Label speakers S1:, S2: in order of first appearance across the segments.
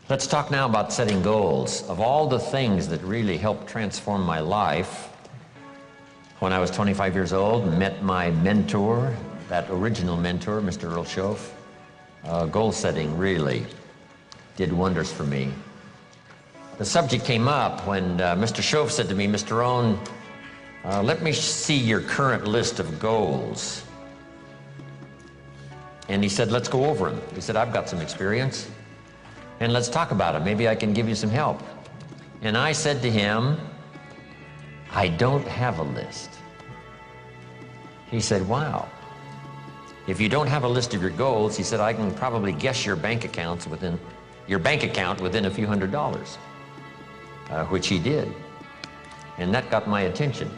S1: Let's talk now about setting goals. Of all the things that really helped transform my life, when I was 25 years old and met my mentor, that original mentor, Mr. Earl Shoaff, goal setting really did wonders for me. The subject came up when Mr. Shoaff said to me, Mr. Rohn, let me see your current list of goals. And he said, let's go over them. He said, I've got some experience, and let's talk about it. Maybe I can give you some help. And I said to him, I don't have a list. He said, wow. If you don't have a list of your goals, he said, I can probably guess your bank account within a few $100s, which he did. And that got my attention.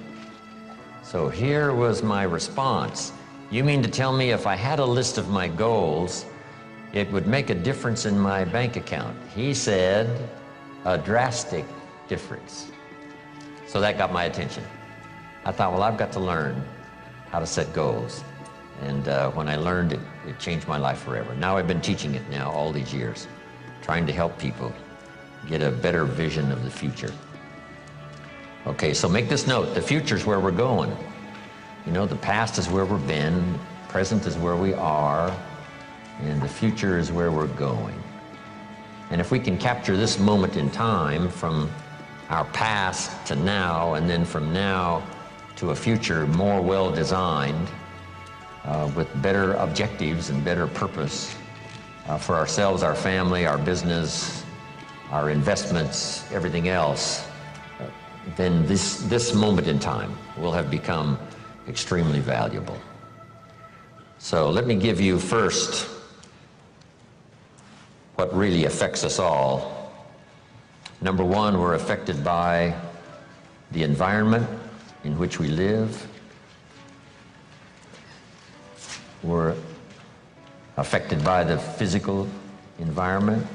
S1: So here was my response. You mean to tell me if I had a list of my goals, it would make a difference in my bank account? He said, a drastic difference. So that got my attention. I thought, well, I've got to learn how to set goals. And when I learned it, it changed my life forever. Now I've been teaching it now all these years, trying to help people get a better vision of the future. Okay, so make this note. The future's where we're going. You know, the past is where we've been, present is where we are, and the future is where we're going. And if we can capture this moment in time from our past to now, and then from now to a future more well-designed, with better objectives and better purpose for ourselves, our family, our business, our investments, everything else, then this moment in time will have become extremely valuable. So let me give you first what really affects us all. Number one, we're affected by the environment in which we live. We're affected by the physical environment.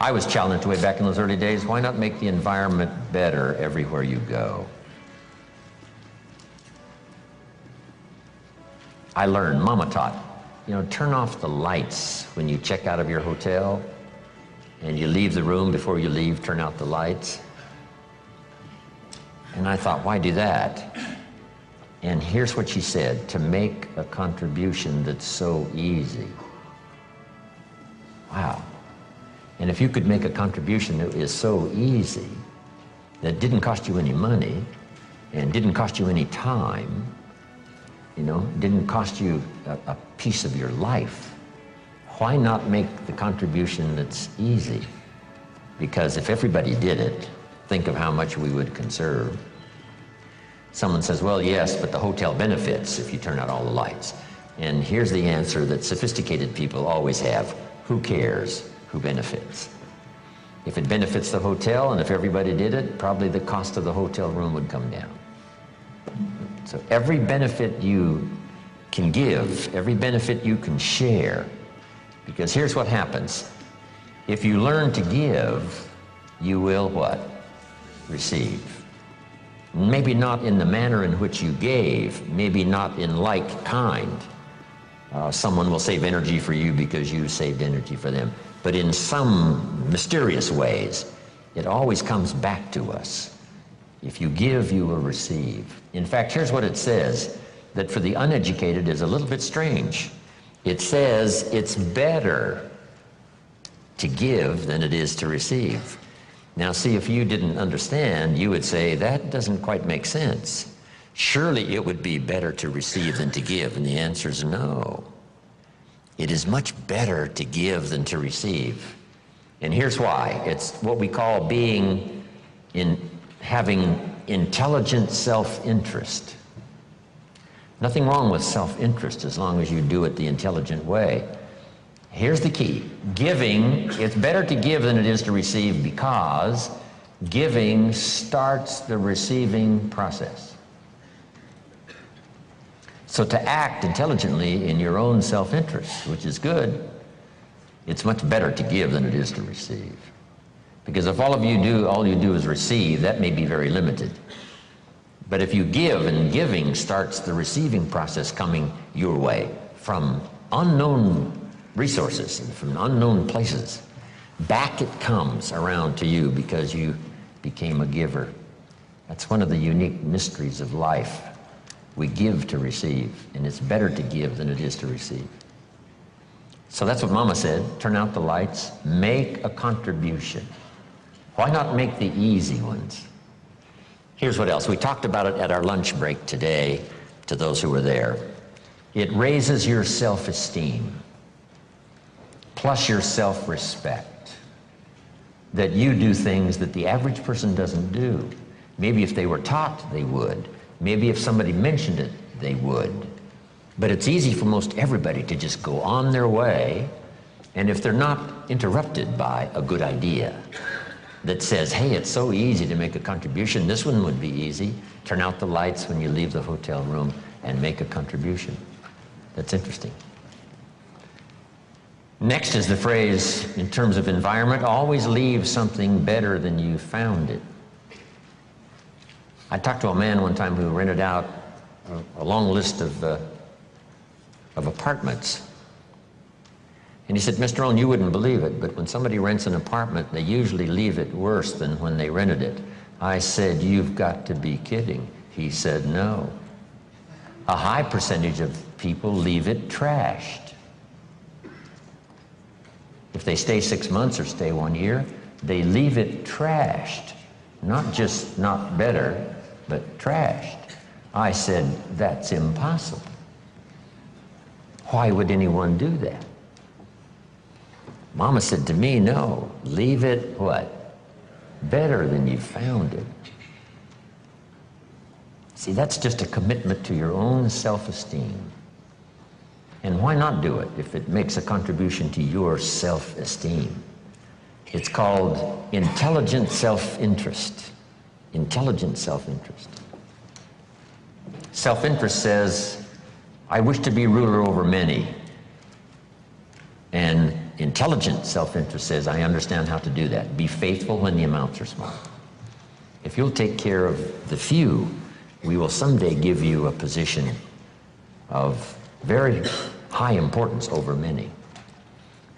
S1: I was challenged way back in those early days, why not make the environment better everywhere you go? I learned, Mama taught, you know, turn off the lights when you check out of your hotel and you leave the room. Before you leave, turn out the lights. And I thought, why do that? And here's what she said, to make a contribution that's so easy. Wow. And if you could make a contribution that is so easy, that didn't cost you any money, and didn't cost you any time, you know, didn't cost you a piece of your life, why not make the contribution that's easy? Because if everybody did it, think of how much we would conserve. Someone says, well, yes, but the hotel benefits if you turn out all the lights. And here's the answer that sophisticated people always have. Who cares who benefits? If it benefits the hotel and if everybody did it, probably the cost of the hotel room would come down. So every benefit you can give, every benefit you can share, because here's what happens. If you learn to give, you will what? Receive. Maybe not in the manner in which you gave, maybe not in like kind. Someone will save energy for you because you saved energy for them. But in some mysterious ways, it always comes back to us. If you give, you will receive. In fact, here's what it says, that for the uneducated is a little bit strange. It says it's better to give than it is to receive. Now see, if you didn't understand, you would say, that doesn't quite make sense. Surely it would be better to receive than to give, and the answer is no. It is much better to give than to receive. And here's why. It's what we call having intelligent self-interest. Nothing wrong with self-interest as long as you do it the intelligent way. Here's the key. Giving, it's better to give than it is to receive because giving starts the receiving process. So to act intelligently in your own self-interest, which is good, it's much better to give than it is to receive. Because if all you do is receive, that may be very limited. But if you give, and giving starts the receiving process coming your way from unknown resources and from unknown places. Back it comes around to you because you became a giver. That's one of the unique mysteries of life. We give to receive, and it's better to give than it is to receive. So that's what Mama said, turn out the lights, make a contribution. Why not make the easy ones? Here's what else. We talked about it at our lunch break today to those who were there. It raises your self-esteem, plus your self-respect, that you do things that the average person doesn't do. Maybe if they were taught, they would. Maybe if somebody mentioned it, they would. But it's easy for most everybody to just go on their way, and if they're not interrupted by a good idea that says, hey, it's so easy to make a contribution, this one would be easy. Turn out the lights when you leave the hotel room and make a contribution. That's interesting. Next is the phrase, in terms of environment, always leave something better than you found it. I talked to a man one time who rented out a long list of apartments. And he said, Mr. Rohn, you wouldn't believe it, but when somebody rents an apartment, they usually leave it worse than when they rented it. I said, you've got to be kidding. He said, no. A high percentage of people leave it trashed. If they stay 6 months or stay 1 year, they leave it trashed. Not just not better, but trashed. I said, that's impossible. Why would anyone do that? Mama said to me, no, leave it what? Better than you found it. See, that's just a commitment to your own self-esteem. And why not do it if it makes a contribution to your self-esteem? It's called intelligent self-interest. Intelligent self-interest. Self-interest says, I wish to be ruler over many. And intelligent self-interest says, I understand how to do that. Be faithful when the amounts are small. If you'll take care of the few, we will someday give you a position of very high importance over many.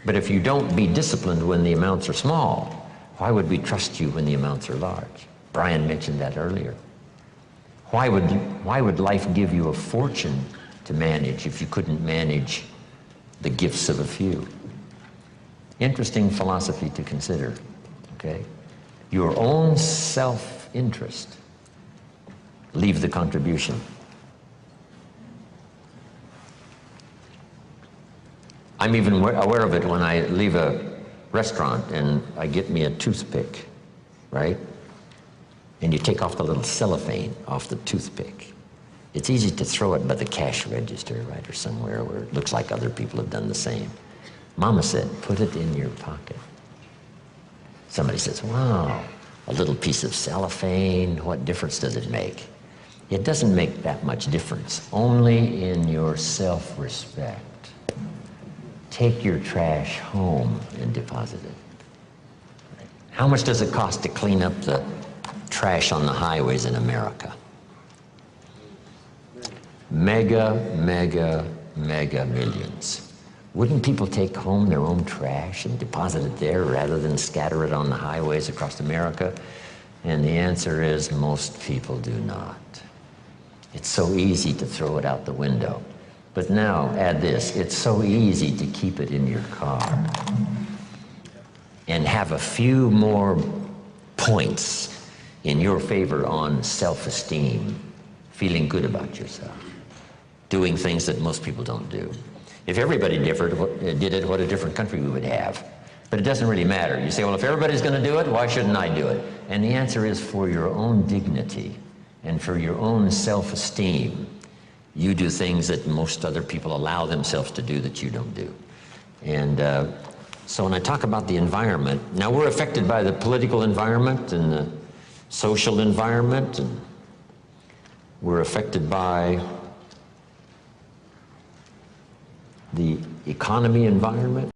S1: But if you don't be disciplined when the amounts are small, why would we trust you when the amounts are large? Brian mentioned that earlier. Why would life give you a fortune to manage if you couldn't manage the gifts of a few? Interesting philosophy to consider, okay? Your own self-interest. Leave the contribution. I'm even aware of it when I leave a restaurant and I get me a toothpick, right? And you take off the little cellophane off the toothpick. It's easy to throw it by the cash register, right, or somewhere where it looks like other people have done the same. Mama said, put it in your pocket. Somebody says, wow, a little piece of cellophane, what difference does it make? It doesn't make that much difference, only in your self-respect. Take your trash home and deposit it. How much does it cost to clean up the trash on the highways in America? Mega millions. Wouldn't people take home their own trash and deposit it there rather than scatter it on the highways across America? And the answer is most people do not. It's so easy to throw it out the window. But now, add this, it's so easy to keep it in your car and have a few more points in your favor on self-esteem, feeling good about yourself, doing things that most people don't do. If everybody did it, what a different country we would have. But it doesn't really matter. You say, well, if everybody's going to do it, why shouldn't I do it? And the answer is for your own dignity and for your own self-esteem. You do things that most other people allow themselves to do that you don't do. And so when I talk about the environment, now we're affected by the political environment and the social environment, and we're affected by the economy environment.